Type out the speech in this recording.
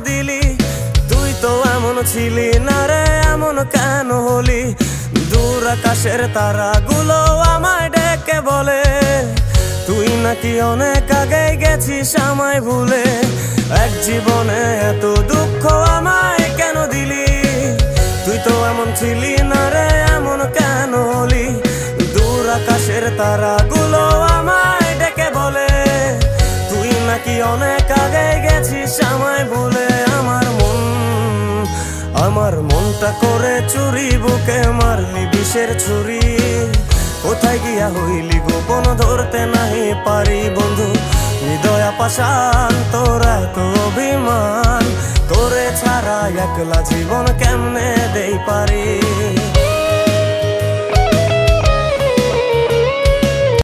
দিলি? তুই তো এমন ছিলি না রে, এমন কেন হলি? দূর আকাশের তারাগুলো আমায় ডেকে বলে তুই নাকি অনেক আগে গেছিস আমায় ভুলে। এক জীবনে এত দুঃখ আমায় কেন দিলি? তুই তো এমন ছিলি না রে, এমন কেন হলি? দূর আকাশের তারাগুলো আমায় ডেকে বলে তুই নাকি অনেক আগে গেছিস আমায় ভুলে। আমার মনটা করে চুরি, বুকে মারলি বিষের ছুরি। কোথায় গিয়া হইলি গোপন ধরতে নাহি পারি বন্ধু। হৃদয় পাষাণ তোর এত অভিমান, তোরে ছাড়া একলা জীবন কেমনে দেই পারি?